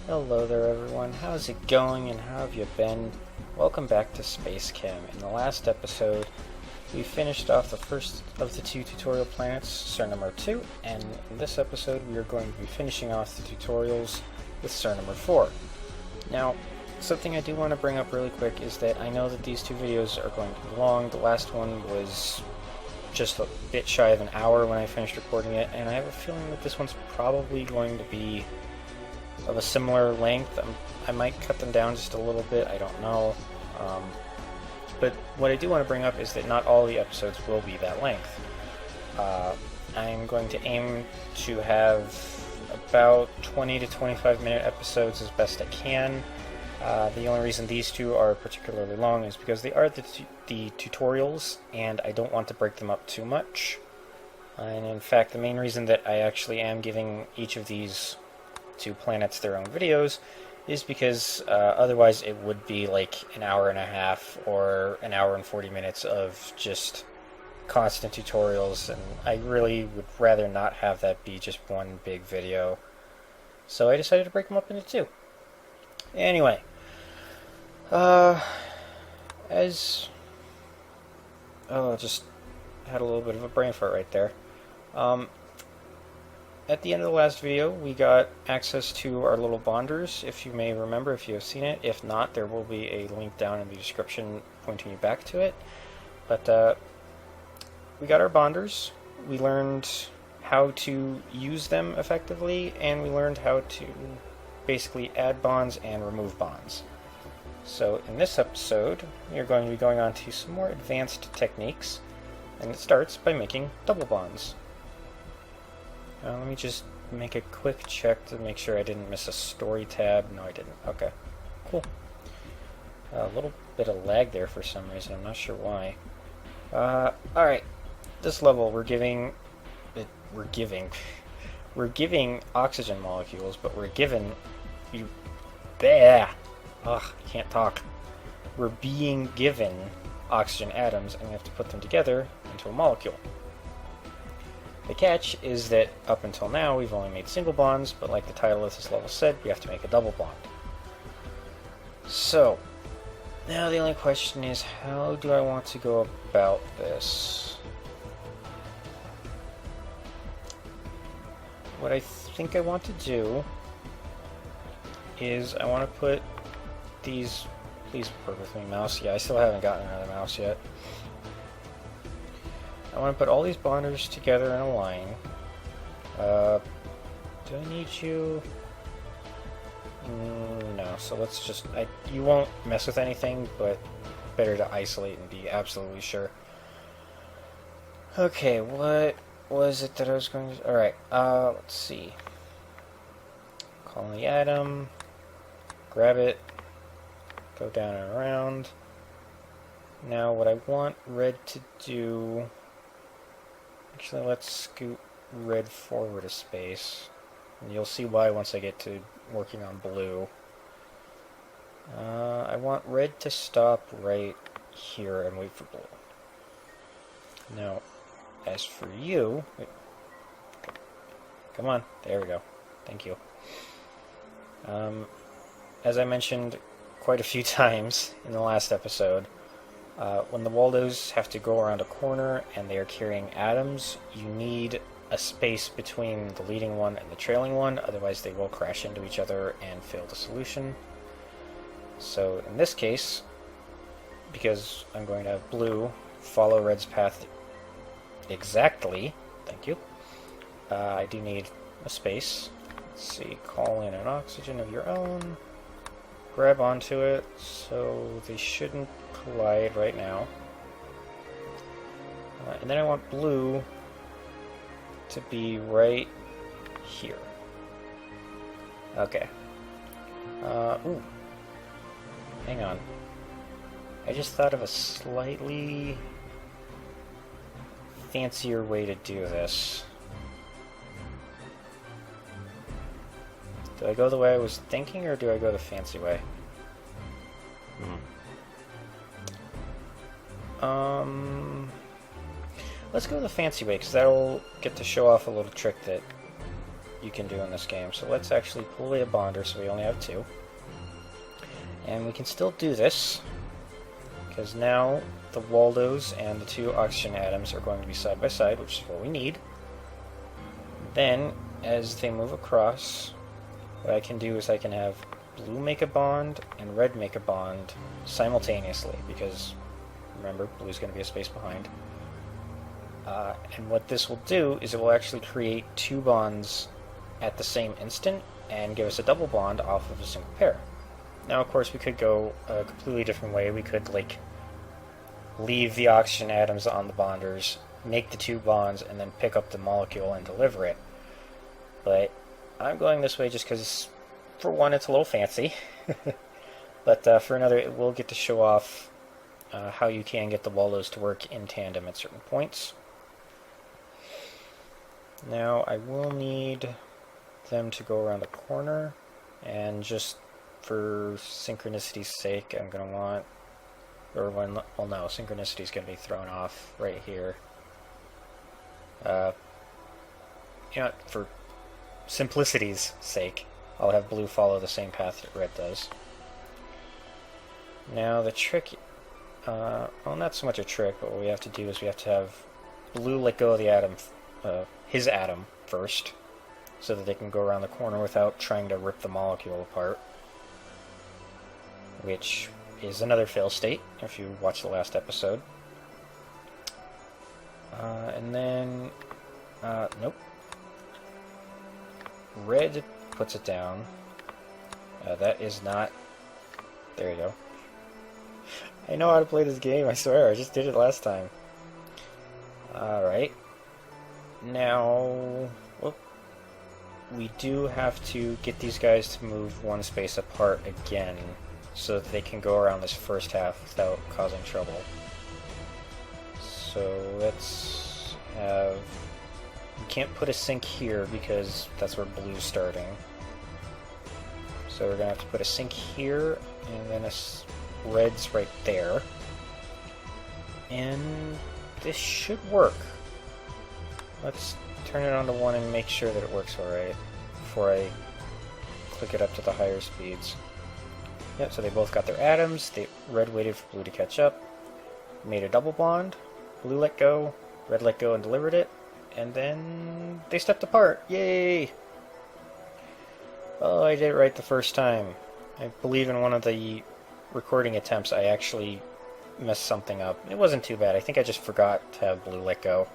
Hello there everyone, how's it going and how have you been? Welcome back to SpaceChem. In the last episode, we finished off the first of the two tutorial planets, Sernimir 2, and in this episode we are going to be finishing off the tutorials with Sernimir 4. Now, something I do want to bring up really quick is that I know that these two videos are going to be long. The last one was just a bit shy of an hour when I finished recording it, and I have a feeling that this one's probably going to be of a similar length. I might cut them down just a little bit, I don't know. But what I do want to bring up is that not all the episodes will be that length. I'm going to aim to have about 20 to 25 minute episodes as best I can. The only reason these two are particularly long is because they are the tutorials, and I don't want to break them up too much. And in fact, the main reason that I actually am giving each of these two planets their own videos is because otherwise it would be like an hour and a half or an hour and 40 minutes of just constant tutorials, and I really would rather not have that be just one big video. So I decided to break them up into two. Anyway, just had a little bit of a brain fart right there. At the end of the last video, we got access to our little bonders, if you may remember, if you have seen it. If not, there will be a link down in the description pointing you back to it. But we got our bonders, we learned how to use them effectively, and we learned how to basically add bonds and remove bonds. So in this episode, we are going to be going on to some more advanced techniques, and it starts by making double bonds. Let me just make a quick check to make sure I didn't miss a story tab. No, I didn't. Okay, cool. A little bit of lag there for some reason. I'm not sure why. Alright. This level, we're giving oxygen molecules, but we're given... can't talk. We're being given oxygen atoms, and we have to put them together into a molecule. The catch is that up until now we've only made single bonds, but like the title of this level said, we have to make a double bond. So, now the only question is, how do I want to go about this? What I think I want to do is I want to put these... Please work with me, mouse. Yeah, I still haven't gotten another mouse yet. I want to put all these bonders together in a line. Do I need you? No, so let's just... you won't mess with anything, but better to isolate and be absolutely sure. Okay, what was it that I was going to... Alright, let's see. Call the atom, grab it, go down and around. Now what I want red to do... Actually, let's scoot red forward a space, and you'll see why once I get to working on blue. I want red to stop right here and wait for blue. Now, as for you... Wait, come on, there we go. Thank you. As I mentioned quite a few times in the last episode, when the Waldos have to go around a corner and they are carrying atoms, you need a space between the leading one and the trailing one, otherwise they will crash into each other and fail the solution. So in this case, because I'm going to have blue follow red's path exactly, thank you, I do need a space. Let's see, call in an oxygen of your own, grab onto it so they shouldn't collide right now. And then I want blue to be right here. Okay. Ooh. Hang on. I just thought of a slightly fancier way to do this. Do I go the way I was thinking, or do I go the fancy way? Let's go the fancy way, because that'll get to show off a little trick that you can do in this game. So let's actually pull away a bonder so we only have 2. And we can still do this, because now the Waldos and the 2 oxygen atoms are going to be side by side, which is what we need. Then, as they move across, what I can do is I can have blue make a bond and red make a bond simultaneously, because remember, blue's going to be a space behind. And what this will do is it will actually create 2 bonds at the same instant and give us a double bond off of a single pair. Now, of course, we could go a completely different way. We could, like, leave the oxygen atoms on the bonders, make the 2 bonds, and then pick up the molecule and deliver it. But I'm going this way just because, for one, it's a little fancy. But for another, it will get to show off how you can get the Waldos to work in tandem at certain points. Now, I will need them to go around the corner, and just for synchronicity's sake, I'm going to want, well no, synchronicity is going to be thrown off right here. You know, for simplicity's sake, I'll have blue follow the same path that red does. Now the trick, well, not so much a trick, but what we have to do is we have to have blue let go of the atom, his atom first, so that they can go around the corner without trying to rip the molecule apart, which is another fail state if you watch the last episode. And then, nope. Red puts it down. That is not... There you go. I know how to play this game, I swear. I just did it last time. Alright. Now... Whoop. We do have to get these guys to move 1 space apart again, so that they can go around this first half without causing trouble. So let's have... We can't put a sink here because that's where blue's starting. So we're going to have to put a sink here, and then a red's right there. And this should work. Let's turn it on to 1 and make sure that it works alright before I click it up to the higher speeds. Yep, so they both got their atoms. Red waited for blue to catch up, made a double bond, blue let go, red let go and delivered it, and then they stepped apart. Yay! Oh, I did it right the first time. I believe in one of the recording attempts I actually messed something up. It wasn't too bad. I think I just forgot to have blue let go.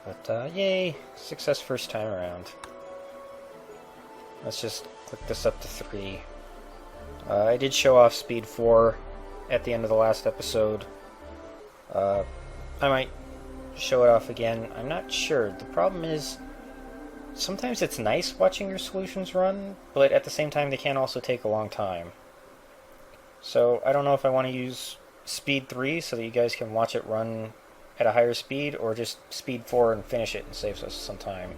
But, yay! Success first time around. Let's just click this up to 3. I did show off speed 4 at the end of the last episode. I might show it off again. I'm not sure. The problem is, sometimes it's nice watching your solutions run, but at the same time they can also take a long time. So I don't know if I want to use speed 3 so that you guys can watch it run at a higher speed, or just speed 4 and finish it and saves us some time.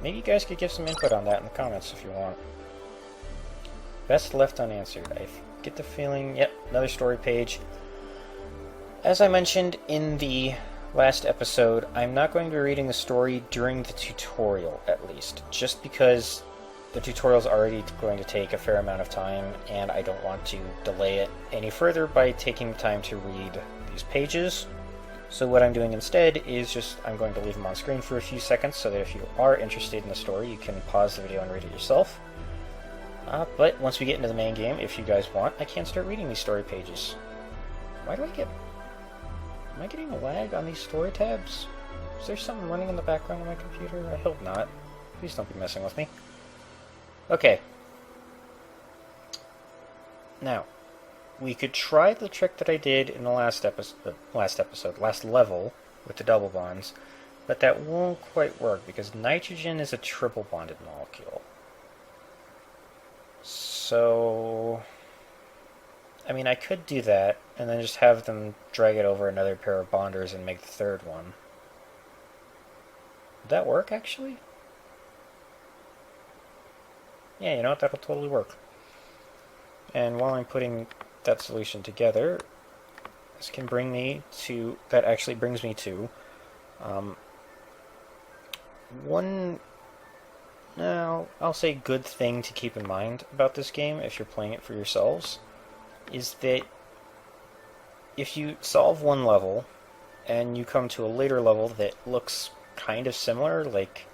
Maybe you guys could give some input on that in the comments if you want. Best left unanswered. I get the feeling... Yep, another story page. As I mentioned in the last episode, I'm not going to be reading the story during the tutorial, at least. Just because the tutorial is already going to take a fair amount of time, and I don't want to delay it any further by taking the time to read these pages. So what I'm doing instead is just, I'm going to leave them on screen for a few seconds so that if you are interested in the story, you can pause the video and read it yourself. But once we get into the main game, if you guys want, I can start reading these story pages. Why do I get... Am I getting a lag on these story tabs? Is there something running in the background of my computer? I hope not. Please don't be messing with me. Okay. Now, we could try the trick that I did in the last level with the double bonds, but that won't quite work because nitrogen is a triple bonded molecule. So, I mean, I could do that and then just have them drag it over another pair of bonders and make the third one. Would that work, actually? Yeah, you know what? That'll totally work. And while I'm putting that solution together, this can bring me to... That actually brings me to one, now I'll say good thing to keep in mind about this game if you're playing it for yourselves is that if you solve one level and you come to a later level that looks kind of similar, like,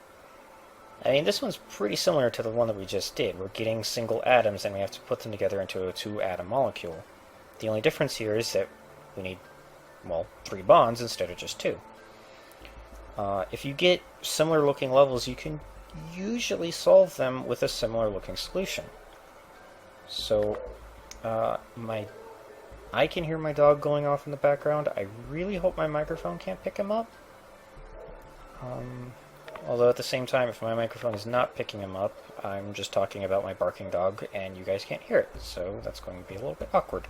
I mean, this one's pretty similar to the one that we just did. We're getting single atoms and we have to put them together into a 2-atom molecule. The only difference here is that we need, well, 3 bonds instead of just 2. If you get similar looking levels, you can usually solve them with a similar looking solution. So, I can hear my dog going off in the background. I really hope my microphone can't pick him up. Although at the same time, if my microphone is not picking him up, I'm just talking about my barking dog, and you guys can't hear it, so that's going to be a little bit awkward.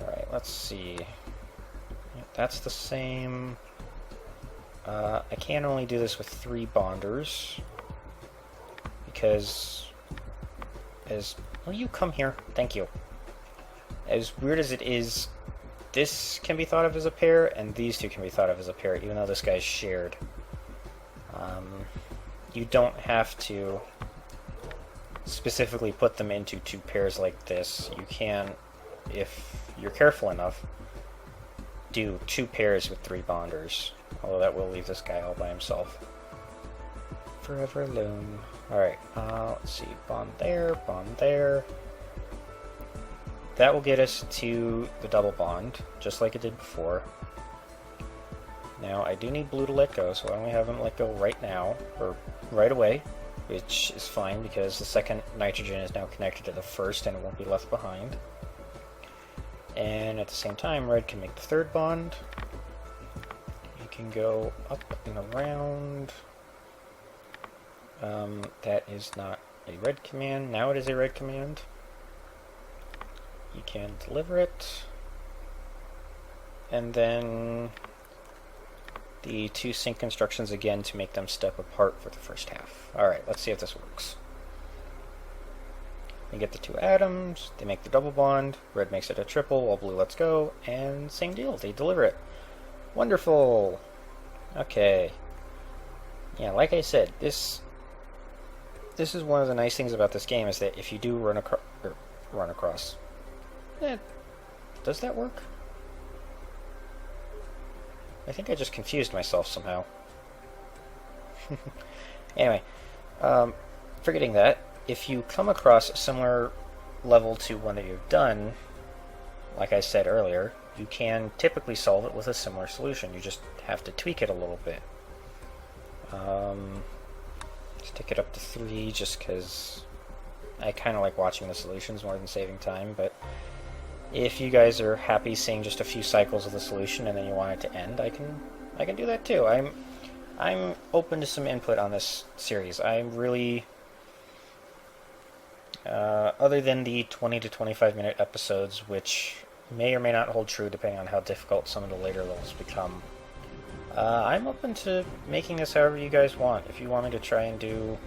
Alright, let's see. Yep, that's the same. I can only do this with 3 bonders, because will you come here? Thank you. As weird as it is, this can be thought of as a pair, and these two can be thought of as a pair, even though this guy's shared. You don't have to specifically put them into 2 pairs like this. You can, if you're careful enough, do 2 pairs with 3 bonders. Although that will leave this guy all by himself. Forever alone. Alright, let's see. Bond there, bond there. That will get us to the double bond, just like it did before. Now, I do need blue to let go, so why don't we have him let go right now, or right away, which is fine because the second nitrogen is now connected to the first and it won't be left behind. And at the same time, red can make the 3rd bond. You can go up and around. That is not a red command. Now it is a red command. You can deliver it. And then the 2 sync instructions again to make them step apart for the first half. Alright, let's see if this works. You get the 2 atoms, they make the double bond, red makes it a triple while blue lets go, and same deal, they deliver it. Wonderful! Okay. Yeah, like I said, this is one of the nice things about this game is that if you do run across... does that work? I think I just confused myself somehow. Anyway, forgetting that, if you come across a similar level to one that you've done, like I said earlier, you can typically solve it with a similar solution. You just have to tweak it a little bit. Stick it up to 3 just because I kind of like watching the solutions more than saving time, but if you guys are happy seeing just a few cycles of the solution and then you want it to end, I can do that too. I'm open to some input on this series. I'm really, other than the 20 to 25 minute episodes, which may or may not hold true depending on how difficult some of the later levels become, I'm open to making this however you guys want. If you want me to try and do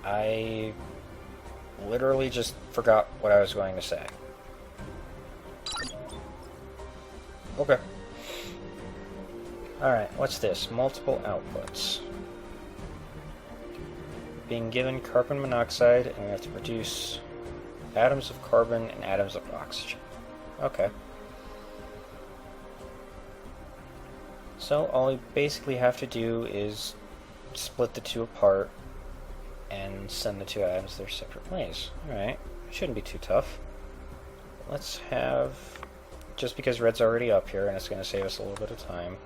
I literally just forgot what I was going to say. Okay. Alright, what's this? Multiple outputs. Being given carbon monoxide, and we have to produce atoms of carbon and atoms of oxygen. Okay. So all we basically have to do is split the 2 apart and send the 2 atoms their separate ways. Alright, shouldn't be too tough. Let's have, just because red's already up here and it's going to save us a little bit of time,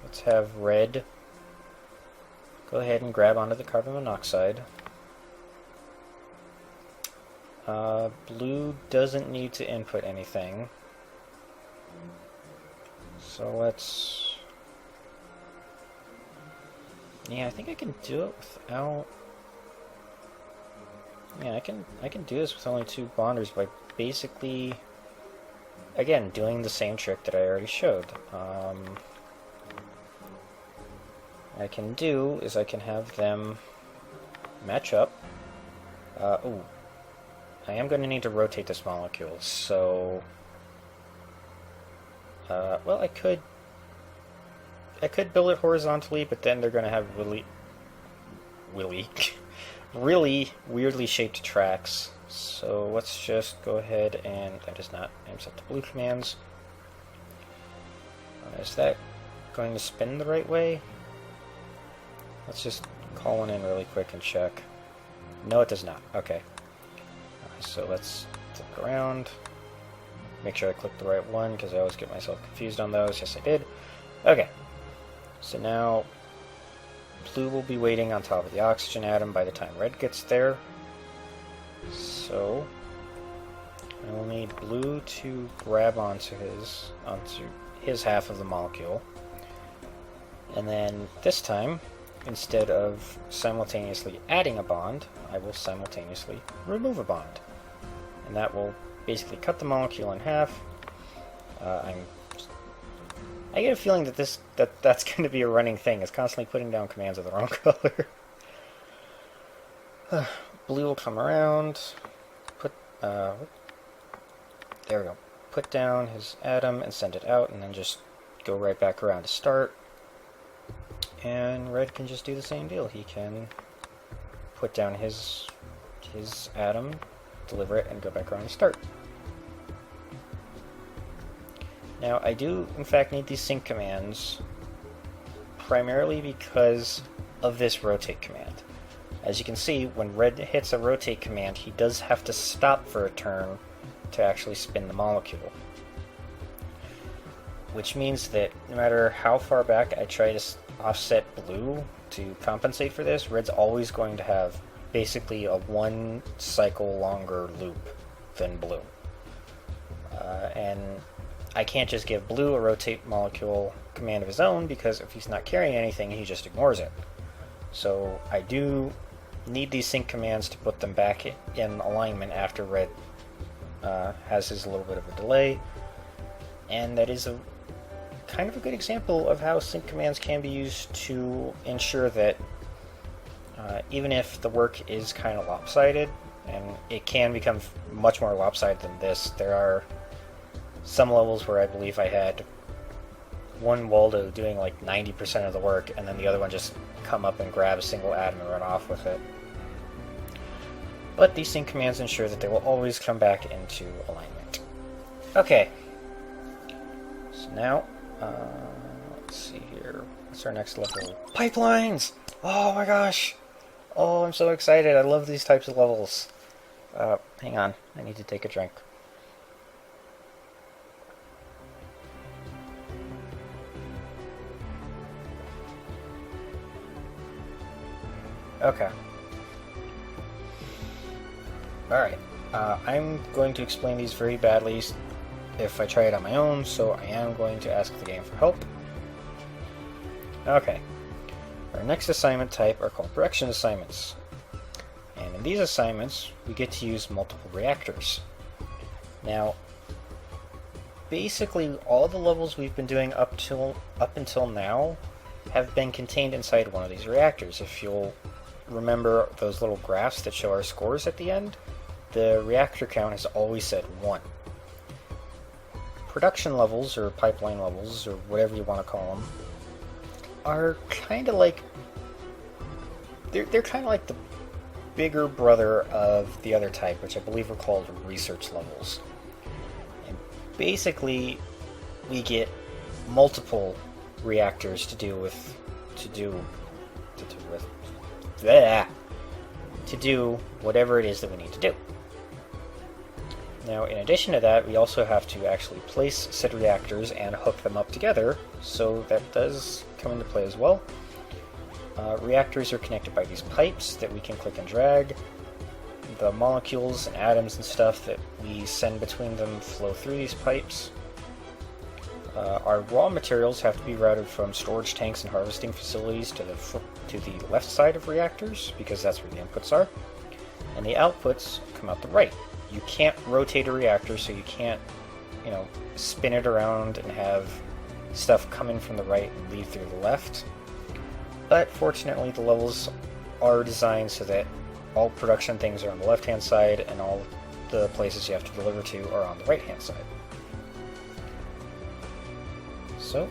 let's have red go ahead and grab onto the carbon monoxide. Blue doesn't need to input anything. So let's... Yeah, I think I can do it without... Yeah, I can do this with only 2 bonders by basically, again, doing the same trick that I already showed. What I can do is I can have them match up. Ooh. I am going to need to rotate this molecule, so... well, I could build it horizontally, but then they're going to have really weirdly shaped tracks. So let's just go ahead and... that is not... I'm set to blue commands. Is that going to spin the right way? Let's just call one in really quick and check. No, it does not. Okay. So let's flip around. Make sure I click the right one, because I always get myself confused on those. Yes, I did. Okay. So now, blue will be waiting on top of the oxygen atom by the time red gets there. So, I will need blue to grab onto his half of the molecule. And then, this time, instead of simultaneously adding a bond, I will simultaneously remove a bond. And that will basically cut the molecule in half. I get a feeling that that's going to be a running thing. It's constantly putting down commands of the wrong color. Blue will come around. There we go. Put down his atom and send it out, and then just go right back around to start. And red can just do the same deal. He can put down his atom, deliver it, and go back around to start. Now, I do, in fact, need these sync commands primarily because of this rotate command. As you can see, when red hits a rotate command, he does have to stop for a turn to actually spin the molecule. Which means that no matter how far back I try to offset blue to compensate for this, red's always going to have basically a 1 cycle longer loop than blue. And I can't just give blue a rotate molecule command of his own, because if he's not carrying anything, he just ignores it. So I do need these sync commands to put them back in alignment after red has his little bit of a delay. And that is a kind of a good example of how sync commands can be used to ensure that even if the work is kind of lopsided, and it can become much more lopsided than this, there are some levels where I believe I had one Waldo doing like 90% of the work, and then the other one just come up and grab a single atom and run off with it. But these sync commands ensure that they will always come back into alignment. Okay. So now, let's see here. What's our next level? Pipelines! Oh my gosh! Oh, I'm so excited. I love these types of levels. Hang on. I need to take a drink. Okay. Alright. I'm going to explain these very badly if I try it on my own, so I am going to ask the game for help. Okay. Our next assignment type are called production assignments. And in these assignments, we get to use multiple reactors. Now, basically all the levels we've been doing up until now have been contained inside one of these reactors. If you'll remember those little graphs that show our scores at the end, the reactor count has always said 1. Production levels, or pipeline levels, or whatever you want to call them, are kind of like... They're kind of like the bigger brother of the other type, which I believe are called research levels. And basically, we get multiple reactors to do whatever it is that we need to do. Now, in addition to that, we also have to actually place said reactors and hook them up together, so that does come into play as well. Reactors are connected by these pipes that we can click and drag. The molecules and atoms and stuff that we send between them flow through these pipes. Our raw materials have to be routed from storage tanks and harvesting facilities to the left side of reactors, because that's where the inputs are. And the outputs come out the right. You can't rotate a reactor, so you can't, spin it around and have stuff come in from the right and leave through the left. But fortunately, the levels are designed so that all production things are on the left-hand side, and all the places you have to deliver to are on the right-hand side. So,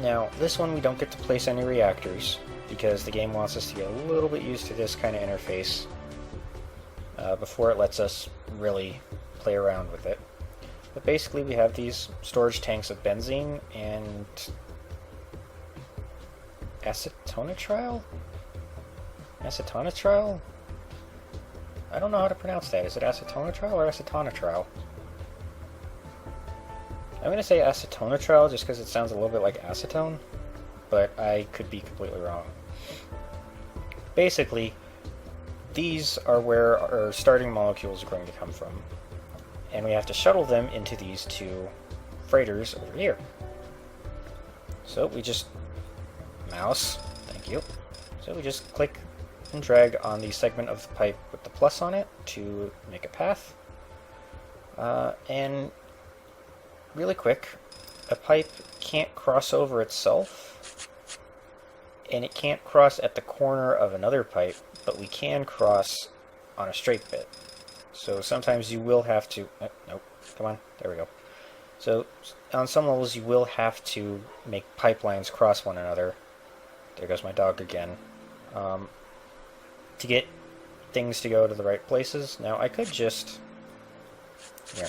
now this one we don't get to place any reactors, because the game wants us to get a little bit used to this kind of interface before it lets us really play around with it. But basically we have these storage tanks of benzene and acetonitrile? Acetonitrile? I don't know how to pronounce that. Is it acetonitrile or acetonitrile? I'm going to say acetonitrile just because it sounds a little bit like acetone, but I could be completely wrong. Basically, these are where our starting molecules are going to come from, and we have to shuttle them into these two freighters over here. So we just mouse, thank you. So we just click and drag on the segment of the pipe with the plus on it to make a path. And really quick, a pipe can't cross over itself, and it can't cross at the corner of another pipe, but we can cross on a straight bit. So sometimes you will have to... nope, come on, there we go. So on some levels you will have to make pipelines cross one another. There goes my dog again. To get things to go to the right places. Now I could just... here.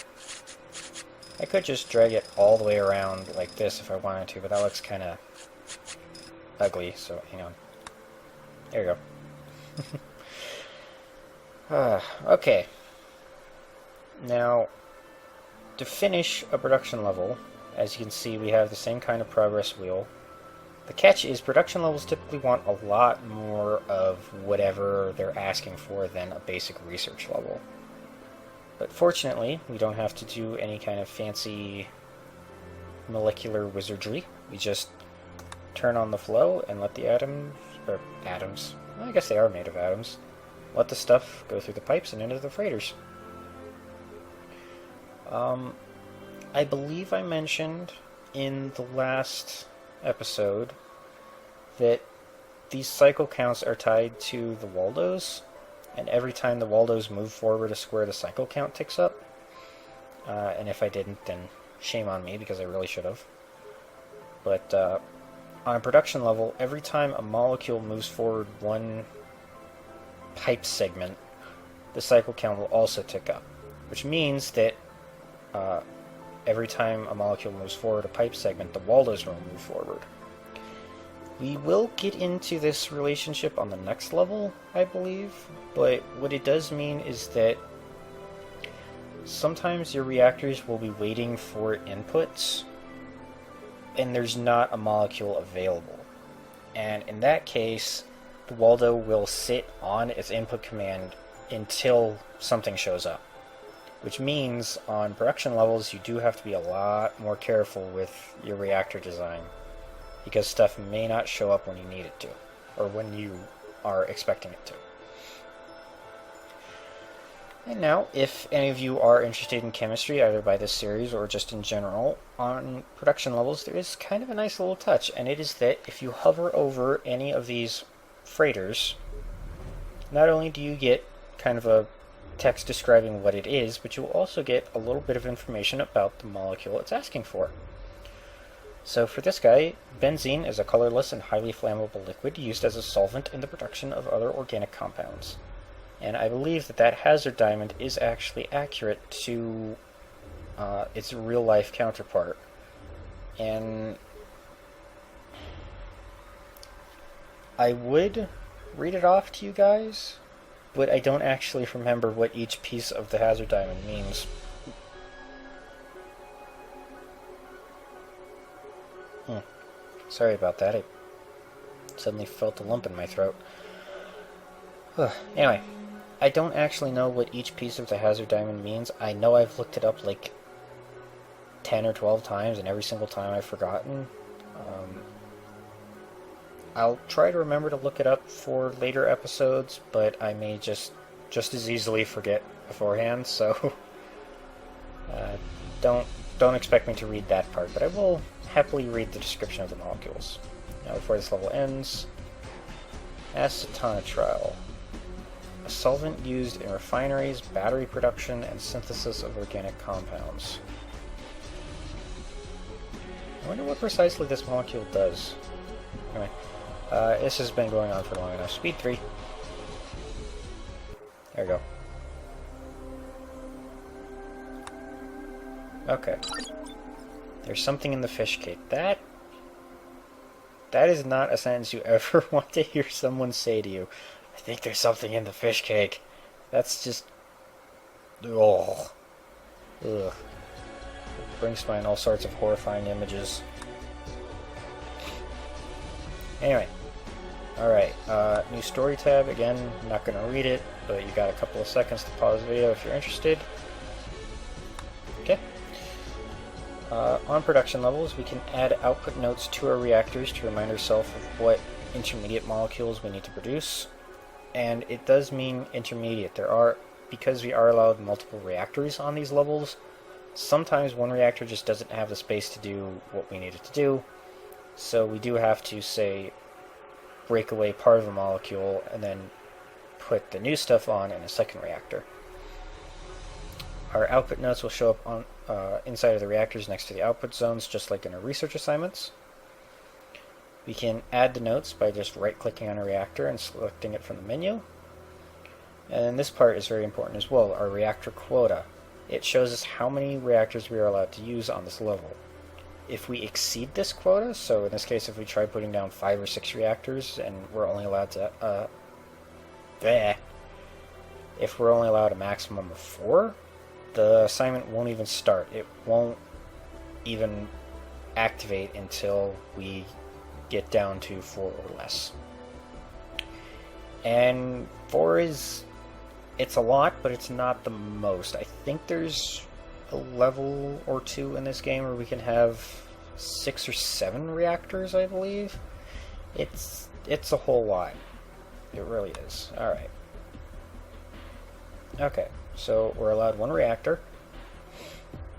I could just drag it all the way around like this if I wanted to, but that looks kind of ugly, so hang on. There you go. Okay. Now, to finish a production level, as you can see, we have the same kind of progress wheel. The catch is production levels typically want a lot more of whatever they're asking for than a basic research level. But fortunately, we don't have to do any kind of fancy molecular wizardry. We just turn on the flow and let the atoms, well, I guess they are made of atoms, let the stuff go through the pipes and into the freighters. I believe I mentioned in the last episode that these cycle counts are tied to the Waldos, and every time the Waldos move forward a square, the cycle count ticks up. And if I didn't, then shame on me, because I really should have. But on a production level, every time a molecule moves forward one pipe segment, the cycle count will also tick up, which means that every time a molecule moves forward a pipe segment, the Waldos will move forward. We will get into this relationship on the next level, I believe, but what it does mean is that sometimes your reactors will be waiting for inputs, and there's not a molecule available. And in that case, the Waldo will sit on its input command until something shows up. Which means on production levels you do have to be a lot more careful with your reactor design, because stuff may not show up when you need it to, or when you are expecting it to. And now, if any of you are interested in chemistry, either by this series or just in general, on production levels there is kind of a nice little touch, and it is that if you hover over any of these freighters, not only do you get kind of a text describing what it is, but you'll also get a little bit of information about the molecule it's asking for. So for this guy, benzene is a colorless and highly flammable liquid used as a solvent in the production of other organic compounds. And I believe that that hazard diamond is actually accurate to its real-life counterpart. And I would read it off to you guys, but I don't actually remember what each piece of the hazard diamond means. Sorry about that, I suddenly felt a lump in my throat. Anyway, I don't actually know what each piece of the hazard diamond means. I know I've looked it up like 10 or 12 times, and every single time I've forgotten. I'll try to remember to look it up for later episodes, but I may just as easily forget beforehand, so don't expect me to read that part, but I will happily read the description of the molecules. Now, before this level ends, acetonitrile. a solvent used in refineries, battery production, and synthesis of organic compounds. I wonder what precisely this molecule does. Anyway, this has been going on for long enough. Speed 3. There we go. Okay. There's something in the fish cake. That is not a sentence you ever want to hear someone say to you. I think there's something in the fish cake. That's just... Ugh. Ugh. It brings to mind all sorts of horrifying images. Anyway. Alright, new story tab. Again, I'm not going to read it, but you got a couple of seconds to pause the video if you're interested. Okay. On production levels, we can add output notes to our reactors to remind ourselves of what intermediate molecules we need to produce. And it does mean intermediate. Because we are allowed multiple reactors on these levels, sometimes one reactor just doesn't have the space to do what we need it to do. So we do have to, say, break away part of a molecule and then put the new stuff on in a second reactor. Our output notes will show up on inside of the reactors next to the output zones, just like in our research assignments. We can add the notes by just right-clicking on a reactor and selecting it from the menu. And this part is very important as well, our reactor quota. It shows us how many reactors we are allowed to use on this level. If we exceed this quota, so in this case if we try putting down 5 or 6 reactors and we're only allowed to... if we're only allowed a maximum of 4, the assignment won't even start. It won't even activate until we get down to 4 or less. And 4 is... it's a lot, but it's not the most. I think there's a level or 2 in this game where we can have 6 or 7 reactors, I believe. It's a whole lot. It really is. Alright. Okay, so we're allowed 1 reactor.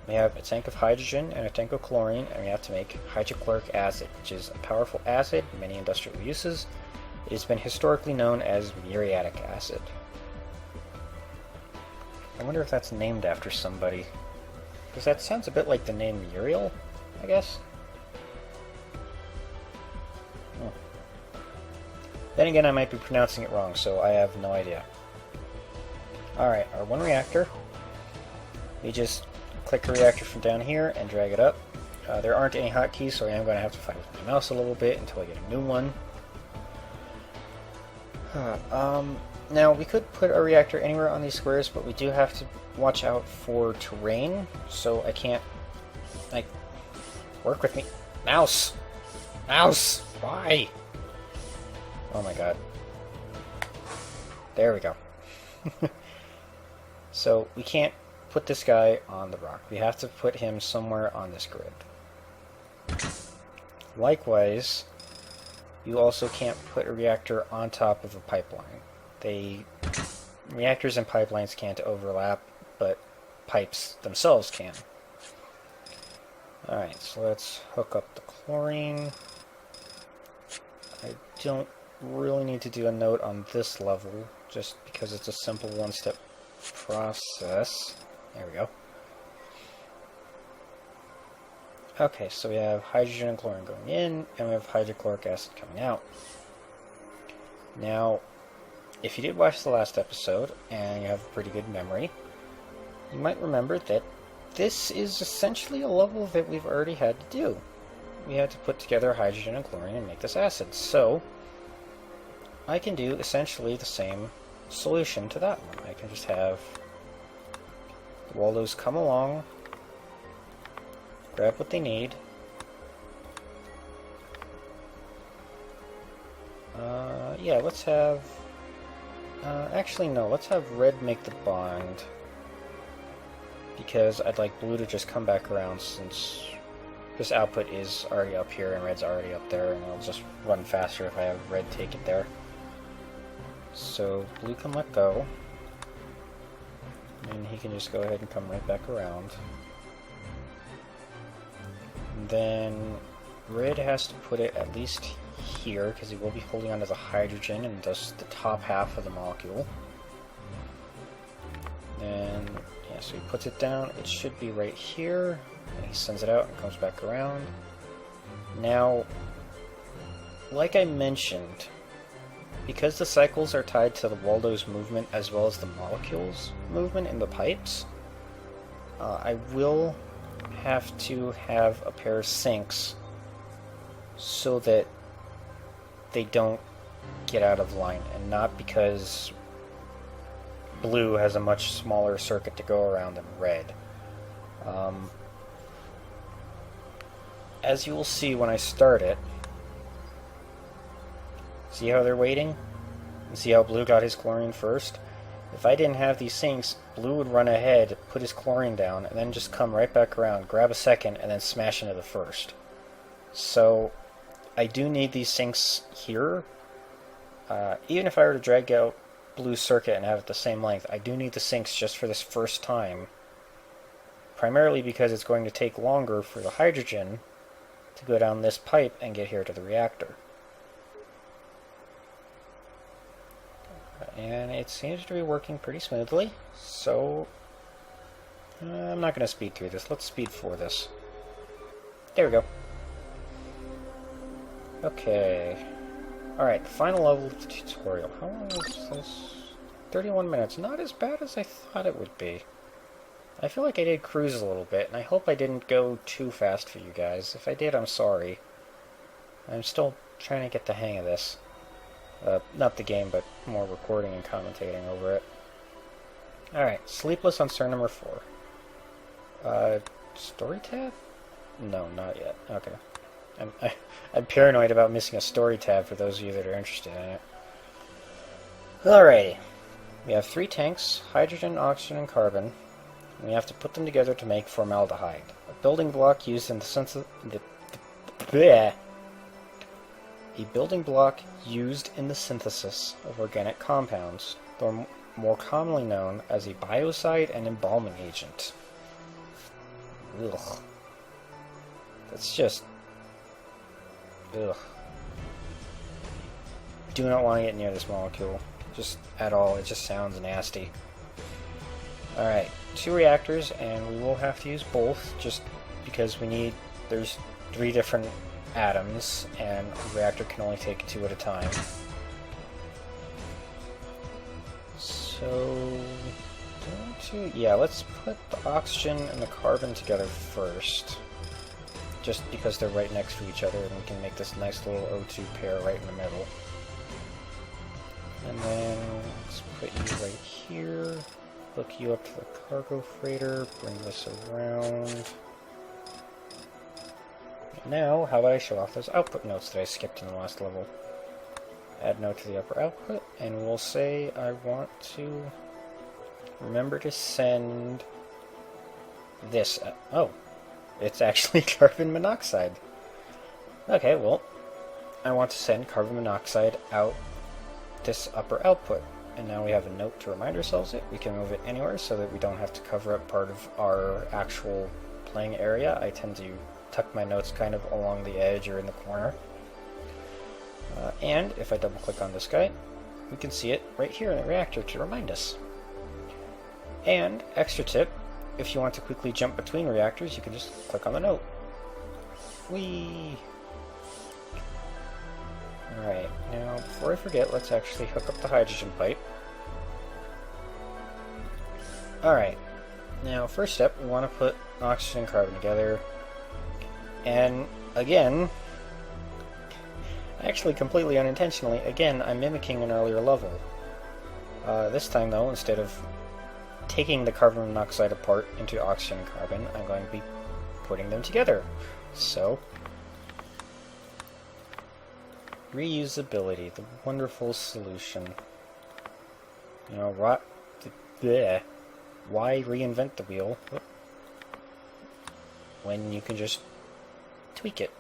We have a tank of hydrogen and a tank of chlorine, and we have to make hydrochloric acid, which is a powerful acid in many industrial uses. It has been historically known as muriatic acid. I wonder if that's named after somebody. Because that sounds a bit like the name Muriel, I guess. Then again, I might be pronouncing it wrong, so I have no idea. Alright, our 1 reactor. We just click a reactor from down here and drag it up. There aren't any hotkeys, so I am going to have to fight with my mouse a little bit until I get a new one. Now, we could put a reactor anywhere on these squares, but we do have to watch out for terrain, so I can't... like, work with me. Mouse! Mouse! Why? Oh my god. There we go. So, we can't put this guy on the rock. We have to put him somewhere on this grid. Likewise, you also can't put a reactor on top of a pipeline. Reactors and pipelines can't overlap, but pipes themselves can. Alright, so let's hook up the chlorine. I don't really need to do a note on this level, just because it's a simple one-step process. There we go. Okay, so we have hydrogen and chlorine going in, and we have hydrochloric acid coming out. Now, if you did watch the last episode, and you have a pretty good memory, you might remember that this is essentially a level that we've already had to do. We had to put together hydrogen and chlorine and make this acid, so I can do essentially the same solution to that one. I can just have the Waldos come along, grab what they need, yeah, let's have... actually, no, let's have red make the bond, because I'd like blue to just come back around since this output is already up here and red's already up there, and it'll just run faster if I have red take it there. So blue can let go, and he can just go ahead and come right back around. And then red has to put it at least here, because he will be holding onto the hydrogen and thus the top half of the molecule. And yeah, so he puts it down. It should be right here. And he sends it out and comes back around. Now, like I mentioned, because the cycles are tied to the Waldo's movement as well as the molecules movement in the pipes, I will have to have a pair of sinks so that they don't get out of line, and not because blue has a much smaller circuit to go around than red. As you will see when I start it, see how they're waiting? See how blue got his chlorine first? If I didn't have these sinks, blue would run ahead, put his chlorine down, and then just come right back around, grab a second, and then smash into the first. So, I do need these sinks here. Even if I were to drag out blue's circuit and have it the same length, I do need the sinks just for this first time. Primarily because it's going to take longer for the hydrogen to go down this pipe and get here to the reactor. And it seems to be working pretty smoothly, so I'm not going to speed through this. Let's speed for this. There we go. Okay. Alright, final level of the tutorial. How long is this? 31 minutes. Not as bad as I thought it would be. I feel like I did cruise a little bit, and I hope I didn't go too fast for you guys. If I did, I'm sorry. I'm still trying to get the hang of this. Not the game, but more recording and commentating over it. Alright, Sleepless on Sernimir 4. Story tab? No, not yet. Okay. I'm paranoid about missing a story tab for those of you that are interested in it. Alrighty. We have 3 tanks, hydrogen, oxygen, and carbon. And we have to put them together to make formaldehyde, a building block used in the synthesis of organic compounds, though more commonly known as a biocide and embalming agent. Ugh. That's just... ugh. Do not want to get near this molecule. Just at all. It just sounds nasty. Alright, 2 reactors, and we will have to use both, just because there's 3 different atoms, and a reactor can only take 2 at a time. So, yeah, let's put the oxygen and the carbon together first, just because they're right next to each other, and we can make this nice little O2 pair right in the middle. And then let's put you right here, hook you up to the cargo freighter, bring this around. Now, how about I show off those output notes that I skipped in the last level? Add note to the upper output, and we'll say I want to remember to send this. Oh, it's actually carbon monoxide. Okay, well, I want to send carbon monoxide out this upper output. And now we have a note to remind ourselves it. We can move it anywhere so that we don't have to cover up part of our actual playing area. I tend to tuck my notes kind of along the edge or in the corner. And if I double click on this guy, we can see it right here in the reactor to remind us. And, extra tip, if you want to quickly jump between reactors, you can just click on the note. Whee! Alright, now before I forget, let's actually hook up the hydrogen pipe. Alright, now first step, we want to put oxygen and carbon together. And again, actually completely unintentionally, again, I'm mimicking an earlier level. This time though, instead of taking the carbon monoxide apart into oxygen and carbon, I'm going to be putting them together. So, reusability, the wonderful solution. You know, why reinvent the wheel when you can just tweak it?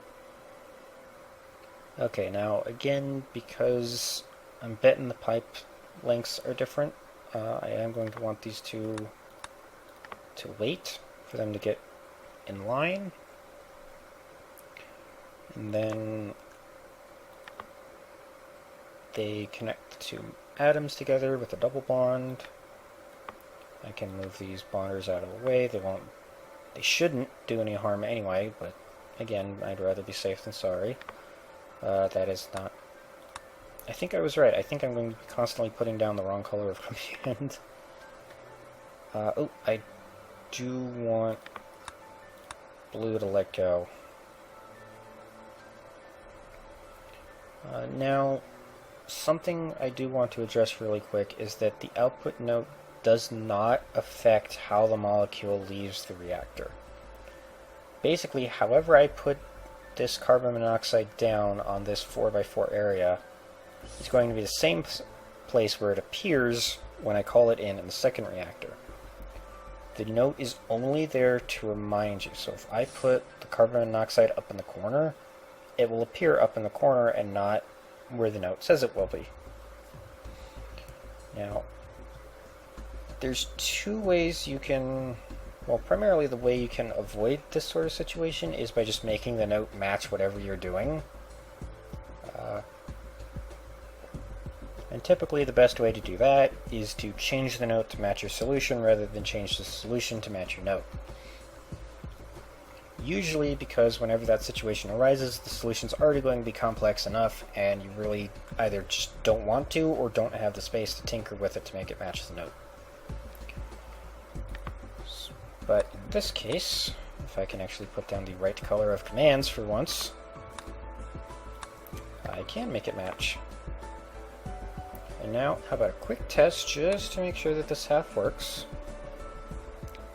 Okay, now again, because I'm betting the pipe lengths are different, I am going to want these two to wait for them to get in line. And then they connect the 2 atoms together with a double bond. I can move these bonders out of the way. They shouldn't do any harm anyway, but again, I'd rather be safe than sorry. That is not... I think I was right. I think I'm going to be constantly putting down the wrong color of command. Oh, I do want blue to let go. Now, something I do want to address really quick is that the output note does not affect how the molecule leaves the reactor. Basically, however I put this carbon monoxide down on this 4x4 area, it's going to be the same place where it appears when I call it in the second reactor. The note is only there to remind you. So if I put the carbon monoxide up in the corner, it will appear up in the corner and not where the note says it will be. Now, there's two ways you can... Well, primarily the way you can avoid this sort of situation is by just making the note match whatever you're doing. And typically the best way to do that is to change the note to match your solution rather than change the solution to match your note. Usually because whenever that situation arises, the solution's already going to be complex enough and you really either just don't want to or don't have the space to tinker with it to make it match the note. But in this case, if I can actually put down the right color of commands for once, I can make it match. And now, how about a quick test just to make sure that this half works.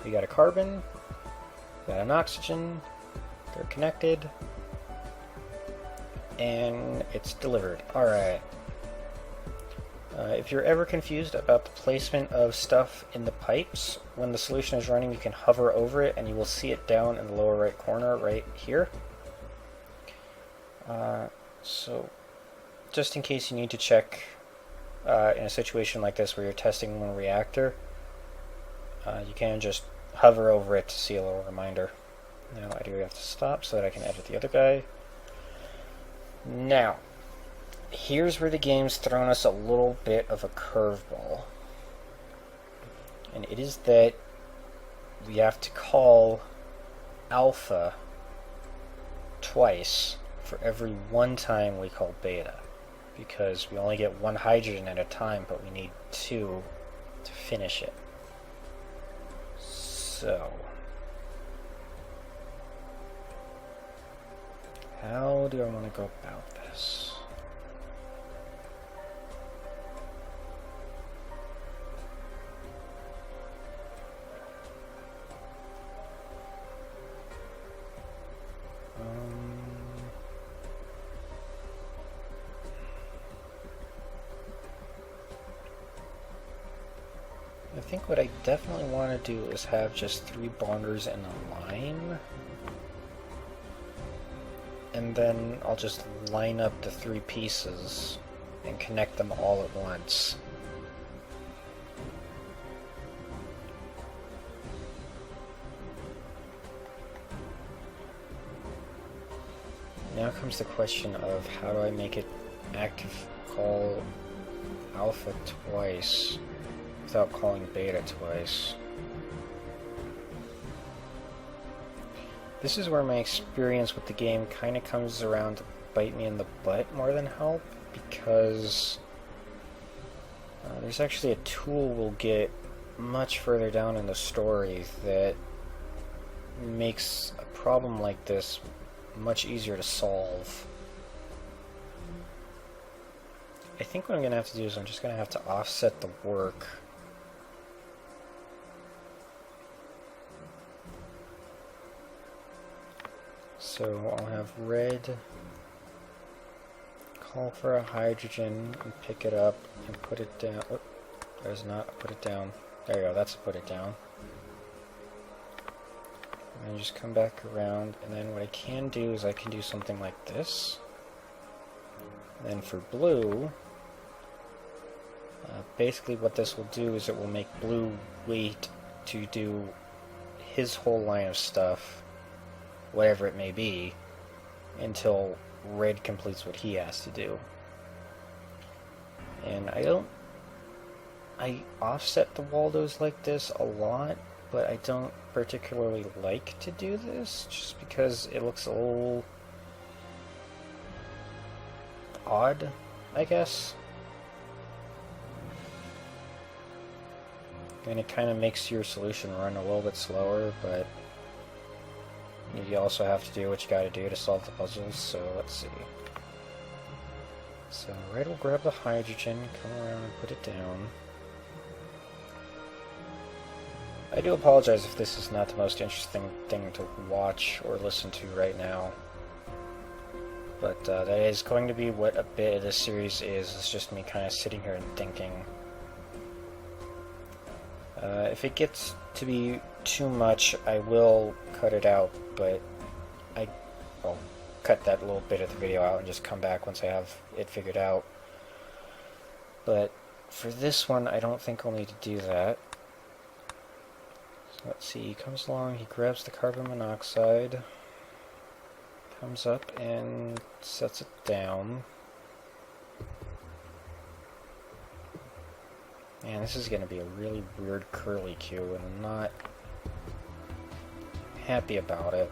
We got a carbon, we got an oxygen, they're connected, and it's delivered. Alright. If you're ever confused about the placement of stuff in the pipes, when the solution is running you can hover over it and you will see it down in the lower right corner right here. So, just in case you need to check in a situation like this where you're testing one reactor, you can just hover over it to see a little reminder. Now I do have to stop so that I can edit the other guy. Now, here's where the game's thrown us a little bit of a curveball. And it is that we have to call alpha twice for every one time we call beta. Because we only get one hydrogen at a time, but we need two to finish it. So, how do I want to go about this? I think what I definitely want to do is have just 3 bonders in a line. And then I'll just line up the 3 pieces and connect them all at once. Now comes the question of how do I make it active call alpha twice without calling beta twice. This is where my experience with the game kind of comes around to bite me in the butt more than help, because there's actually a tool we'll get much further down in the story that makes a problem like this much easier to solve. I think what I'm going to have to do is I'm just going to have to offset the work. So I'll have red call for a hydrogen and pick it up and put it down. Oh, there's not put it down. There you go, that's a put it down. And then just come back around, and then what I can do is I can do something like this. And then for blue, basically what this will do is it will make blue wait to do his whole line of stuff, whatever it may be, until red completes what he has to do. And I don't I offset the Waldos like this a lot, but I don't particularly like to do this, just because it looks a little odd, I guess. And it kind of makes your solution run a little bit slower, but you also have to do what you gotta do to solve the puzzles, so let's see. So Red will grab the hydrogen, come around and put it down. I do apologize if this is not the most interesting thing to watch or listen to right now. But that is going to be what a bit of this series is. It's just me kind of sitting here and thinking. If it gets to be too much, I will cut it out, but I'll cut that little bit of the video out and just come back once I have it figured out. But for this one, I don't think I'll need to do that. So let's see, he comes along, he grabs the carbon monoxide, comes up and sets it down. Man, this is going to be a really weird curly Q, and I'm not happy about it.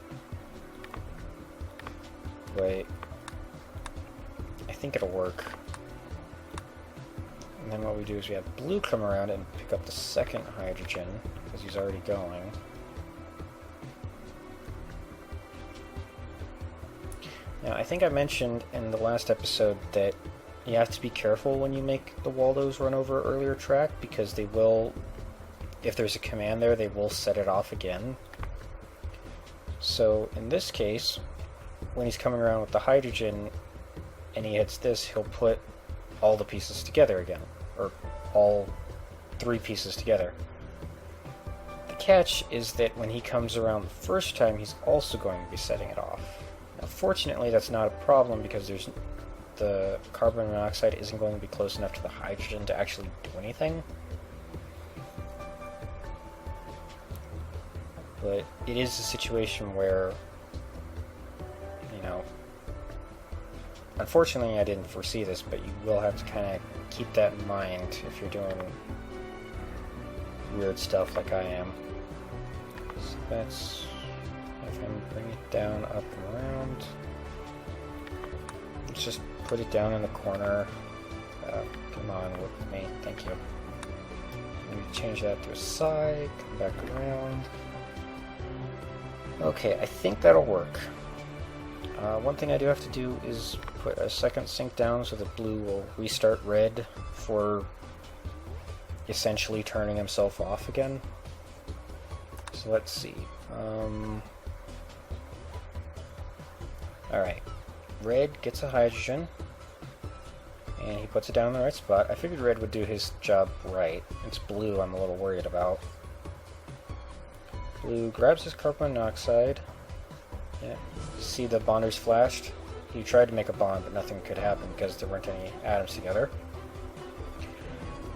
But I think it'll work. And then what we do is we have Blue come around and pick up the second hydrogen, because he's already going. Now, I think I mentioned in the last episode that you have to be careful when you make the Waldos run over an earlier track, because they will, if there's a command there, they will set it off again. So in this case, when he's coming around with the hydrogen and he hits this, he'll put all the pieces together again, or all 3 pieces together. The catch is that when he comes around the first time, he's also going to be setting it off. Now, fortunately, that's not a problem, because the carbon monoxide isn't going to be close enough to the hydrogen to actually do anything. But it is a situation where, you know, unfortunately I didn't foresee this, but you will have to kind of keep that in mind if you're doing weird stuff like I am. So let's have him bring it down, up and around. Let's just put it down in the corner. Come on, work with me. Thank you. Let me change that to a side, come back around. Okay, I think that'll work. One thing I do have to do is put a second sync down so that Blue will restart Red for essentially turning himself off again. So let's see. Alright. Red gets a hydrogen, and he puts it down in the right spot. I figured Red would do his job right. It's Blue I'm a little worried about. Blue grabs his carbon monoxide. Yeah, see the bonders flashed? He tried to make a bond, but nothing could happen because there weren't any atoms together.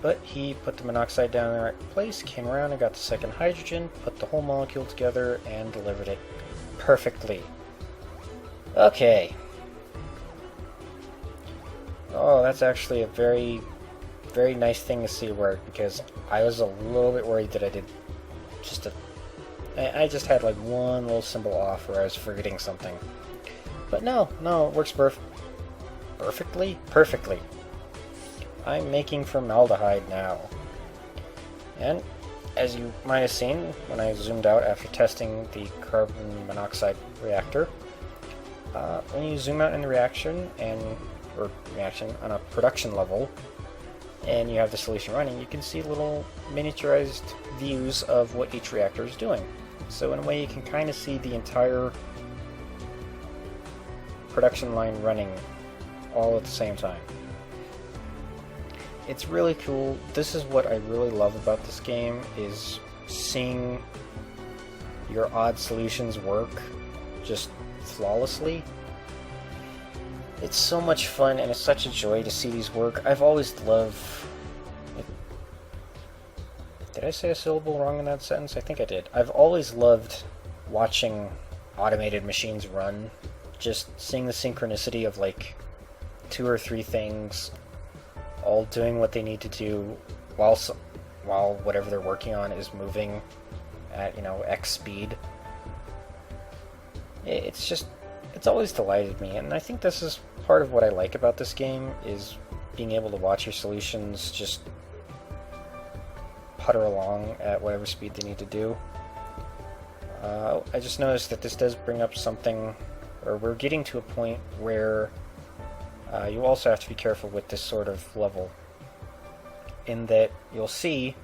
But he put the monoxide down in the right place, came around and got the second hydrogen, put the whole molecule together, and delivered it perfectly. Okay. Oh, that's actually a very, very nice thing to see work, because I was a little bit worried that I did just I just had like one little symbol off where I was forgetting something. But no, it works perfectly. I'm making formaldehyde now. And as you might have seen when I zoomed out after testing the carbon monoxide reactor, when you zoom out in the reaction on a production level, and you have the solution running, you can see little miniaturized views of what each reactor is doing. So in a way you can kind of see the entire production line running all at the same time. It's really cool. This is what I really love about this game, is seeing your odd solutions work just flawlessly. It's so much fun, and it's such a joy to see these work. I've always loved... Did I say a syllable wrong in that sentence? I think I did. I've always loved watching automated machines run. Just seeing the synchronicity of like 2 or 3 things all doing what they need to do while whatever they're working on is moving at, you know, X speed. It's always delighted me, and I think this is part of what I like about this game, is being able to watch your solutions just putter along at whatever speed they need to do. I just noticed that this does bring up something, or we're getting to a point where you also have to be careful with this sort of level, in that you'll see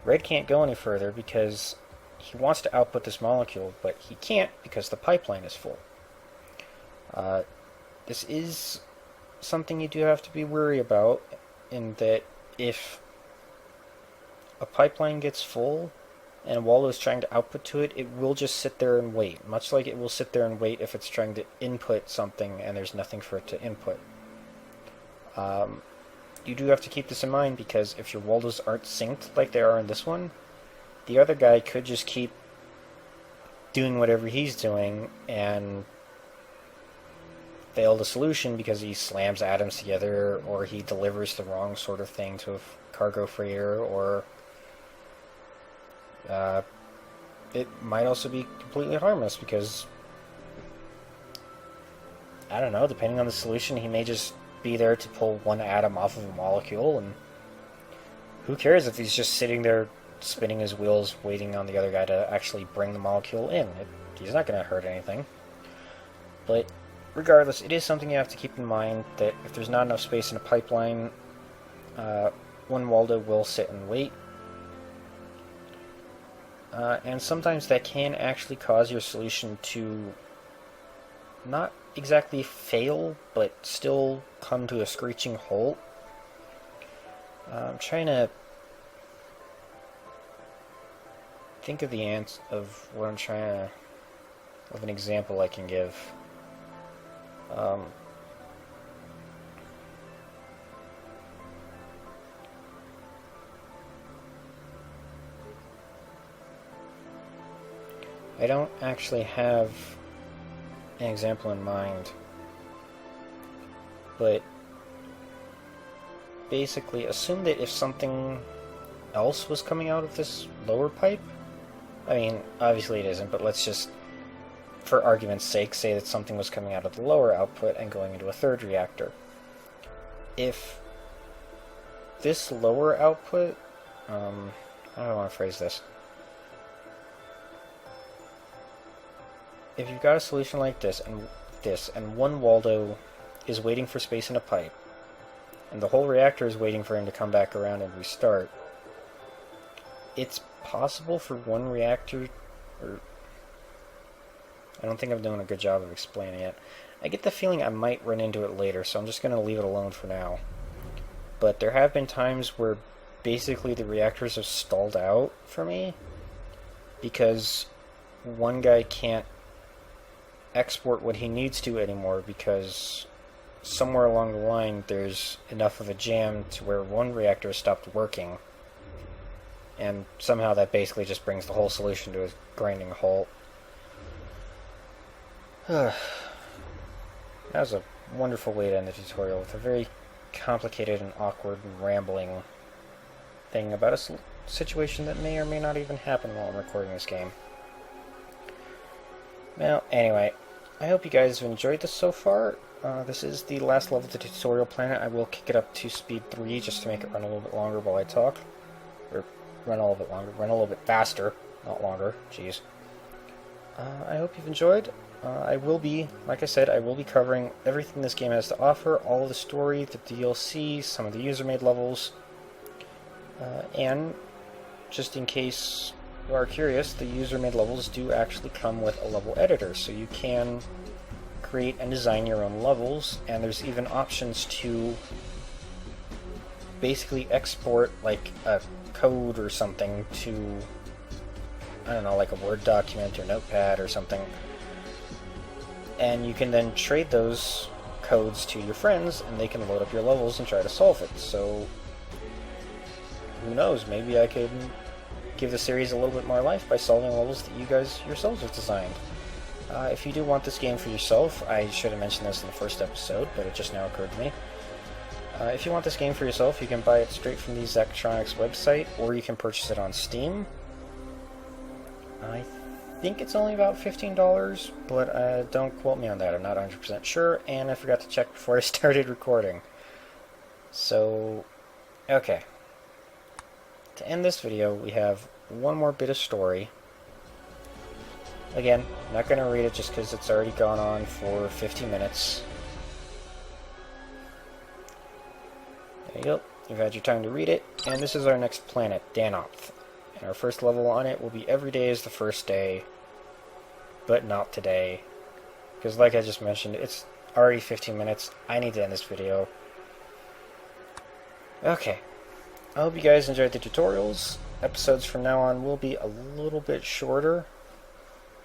Red can't go any further because he wants to output this molecule, but he can't because the pipeline is full. This is something you do have to be wary about, in that if a pipeline gets full and Waldo is trying to output to it, it will just sit there and wait, much like it will sit there and wait if it's trying to input something and there's nothing for it to input. You do have to keep this in mind, because if your Waldos aren't synced like they are in this one, the other guy could just keep doing whatever he's doing and fail the solution because he slams atoms together, or he delivers the wrong sort of thing to a cargo freighter, or it might also be completely harmless because, I don't know, depending on the solution, he may just be there to pull one atom off of a molecule, and who cares if he's just sitting there spinning his wheels waiting on the other guy to actually bring the molecule in. He's not going to hurt anything. But regardless, it is something you have to keep in mind, that if there's not enough space in a pipeline, one Waldo will sit and wait. And sometimes that can actually cause your solution to not exactly fail, but still come to a screeching halt. I'm trying to think of what I'm trying to, of an example I can give. I don't actually have an example in mind, but basically assume that if something else was coming out of this lower pipe, I mean, obviously it isn't, but let's just, for argument's sake, say that something was coming out of the lower output and going into a third reactor. If this lower output, how do I want to phrase this? If you've got a solution like this, and one Waldo is waiting for space in a pipe, and the whole reactor is waiting for him to come back around and restart, it's possible for one reactor, or I don't think I'm doing a good job of explaining it. I get the feeling I might run into it later, so I'm just going to leave it alone for now. But there have been times where basically the reactors have stalled out for me, because one guy can't export what he needs to anymore, because somewhere along the line there's enough of a jam to where one reactor stopped working, and somehow that basically just brings the whole solution to a grinding halt. That was a wonderful way to end the tutorial, with a very complicated and awkward and rambling thing about a situation that may or may not even happen while I'm recording this game. Well, anyway, I hope you guys have enjoyed this so far. This is the last level of the tutorial planet. I will kick it up to speed 3 just to make it run a little bit longer while I talk. Or run a little bit faster, not longer, jeez. I hope you've enjoyed. I will be, like I said, I will be covering everything this game has to offer, all of the story, the DLC, some of the user-made levels, and just in case you are curious, the user-made levels do actually come with a level editor, so you can create and design your own levels, and there's even options to basically export like a code or something to, I don't know, like a Word document or Notepad or something, and you can then trade those codes to your friends, and they can load up your levels and try to solve it. So who knows, maybe I could give the series a little bit more life by solving levels that you guys yourselves have designed. If you do want this game for yourself, I should have mentioned this in the first episode, but it just now occurred to me. If you want this game for yourself, you can buy it straight from the Zachtronics website, or you can purchase it on Steam. I think it's only about $15, but don't quote me on that, I'm not 100% sure, and I forgot to check before I started recording. So, okay. To end this video, we have one more bit of story. Again, I'm not going to read it just because it's already gone on for 50 minutes. There you go. You've had your time to read it. And this is our next planet, Danopth. And our first level on it will be every day is the first day. But not today. Because like I just mentioned, it's already 15 minutes. I need to end this video. Okay. I hope you guys enjoyed the tutorials. Episodes from now on will be a little bit shorter.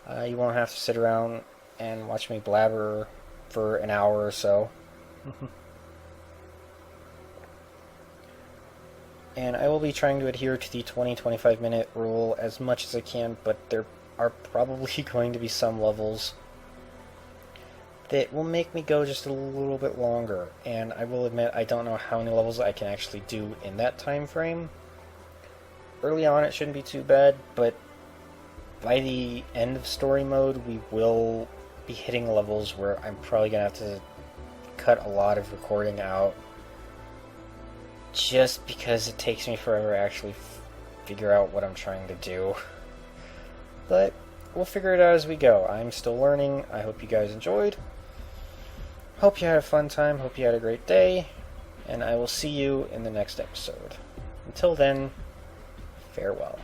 You won't have to sit around and watch me blabber for an hour or so. And I will be trying to adhere to the 20-25 minute rule as much as I can, but there are probably going to be some levels that will make me go just a little bit longer. And I will admit I don't know how many levels I can actually do in that time frame. Early on it shouldn't be too bad, but by the end of story mode we will be hitting levels where I'm probably going to have to cut a lot of recording out. Just because it takes me forever to actually figure out what I'm trying to do. But we'll figure it out as we go. I'm still learning. I hope you guys enjoyed. Hope you had a fun time. Hope you had a great day. And I will see you in the next episode. Until then, farewell.